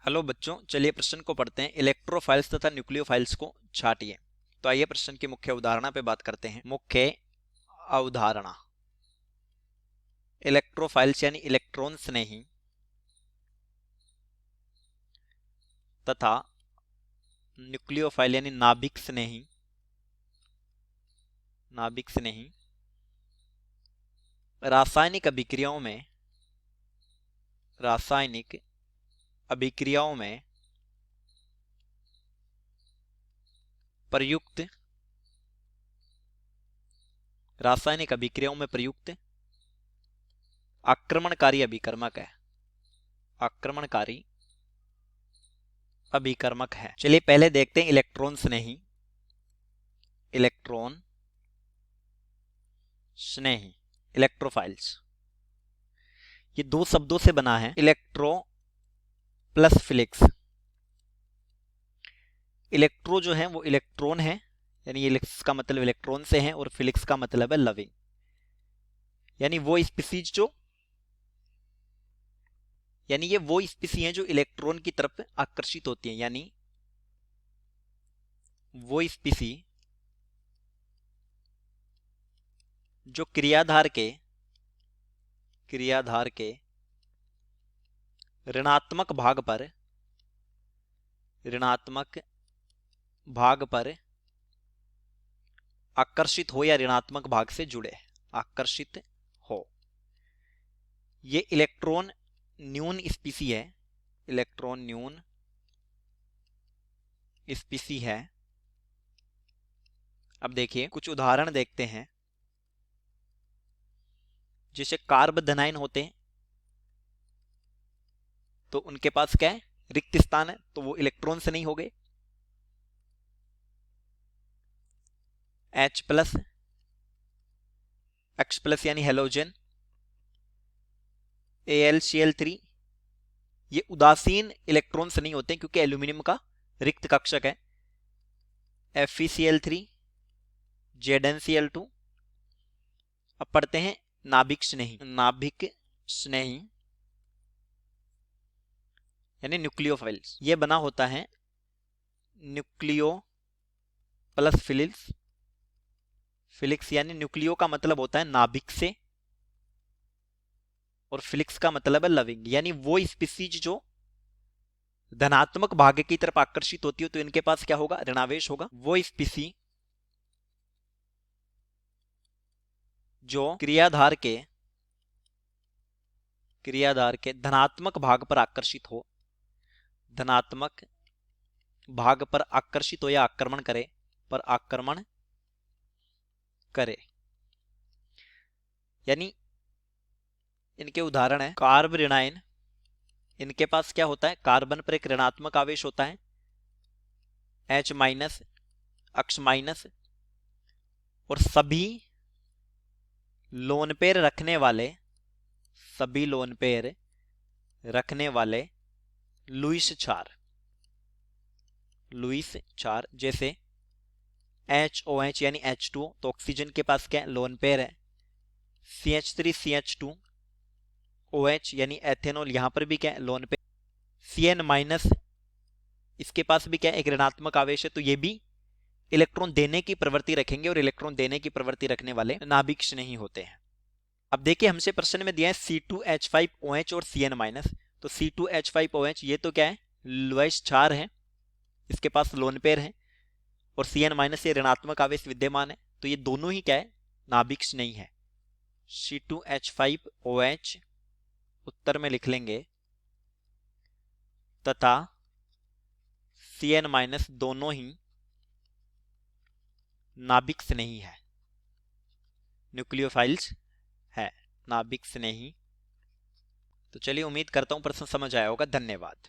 Hello बच्चों, चलिए प्रश्न को पढ़ते हैं। इलेक्ट्रोफाइल्स तथा न्यूक्लियोफाइल्स को छांटिए। तो आइए प्रश्न की मुख्य अवधारणा पे बात करते हैं। मुख्य अवधारणा, इलेक्ट्रोफाइल्स यानी इलेक्ट्रॉन स्नेही तथा न्यूक्लियोफाइल यानी नाभिक स्नेही रासायनिक अभिक्रियाओं में प्रयुक्त आक्रमणकारी अभिकर्मक है। चलिए पहले देखते हैं इलेक्ट्रॉन स्नेही इलेक्ट्रोफाइल्स। ये दो शब्दों से बना है, इलेक्ट्रो प्लस फिलिक्स। इलेक्ट्रो जो है वो इलेक्ट्रॉन है, यानी इलेक्ट्स का मतलब इलेक्ट्रॉन से है, और फिलिक्स का मतलब है लविंग, यानी ये वो स्पीसी हैं जो इलेक्ट्रॉन की तरफ आकर्षित होती हैं, यानी वो स्पीसी जो क्रियाधार के ऋणात्मक भाग पर आकर्षित हो या ऋणात्मक भाग से जुड़े आकर्षित हो। ये इलेक्ट्रॉन न्यून स्पीसी है। अब देखिए कुछ उदाहरण देखते हैं। जैसे कार्बोधनाइन होते हैं तो उनके पास क्या है, रिक्त स्थान है, तो वो इलेक्ट्रॉन से नहीं हो गए। H+ यानी हेलोजन, AlCl3 ये उदासीन इलेक्ट्रॉन से नहीं होते हैं क्योंकि एल्यूमिनियम का रिक्त कक्षक है। FeCl3, ZnCl2। अब पढ़ते हैं नाभिक स्नेही यानी न्यूक्लियोफाइल्स। ये बना होता है न्यूक्लियो प्लस फिलिक्स यानी न्यूक्लियो का मतलब होता है नाभिक से और फिलिक्स का मतलब है लविंग, यानी वो स्पीसीज जो धनात्मक भाग की तरफ आकर्षित होती है तो इनके पास क्या होगा, ऋणावेश होगा। वो स्पीसी जो क्रियाधार के धनात्मक भाग पर आकर्षित या आक्रमण करे, यानी इनके उदाहरण है कार्बोनिल। इनके पास क्या होता है, कार्बन पर एक ऋणात्मक आवेश होता है H- अक्ष माइनस, और सभी लोन पेयर रखने वाले लुईस चार जैसे HOH यानी H2O, तो ऑक्सीजन के पास क्या है, लोन पेयर है। CH3CH2OH यानी एथेनॉल, यहां पर भी क्या है, लोन पेयर। Cn- इसके पास भी क्या है, एक ऋणात्मक आवेश है, तो ये भी इलेक्ट्रॉन देने की प्रवृत्ति रखेंगे और इलेक्ट्रॉन देने की प्रवृत्ति रखने वाले नाभिक नहीं होते हैं। अब देखिए हमसे प्रश्न में दिया है C2H5OH और Cn-, तो C2H5OH ये तो क्या है, लुईस चार है, इसके पास लोन पेयर है, और Cn- ये ऋणात्मक आवेश विद्यमान है, तो ये दोनों ही क्या है, नाभिक नहीं है। C2H5OH उत्तर में लिख लेंगे तथा Cn- दोनों ही नाभिक नहीं है, न्यूक्लियोफाइल्स है, नाभिक नहीं। तो चलिए उम्मीद करता हूं प्रश्न समझ आया होगा। धन्यवाद।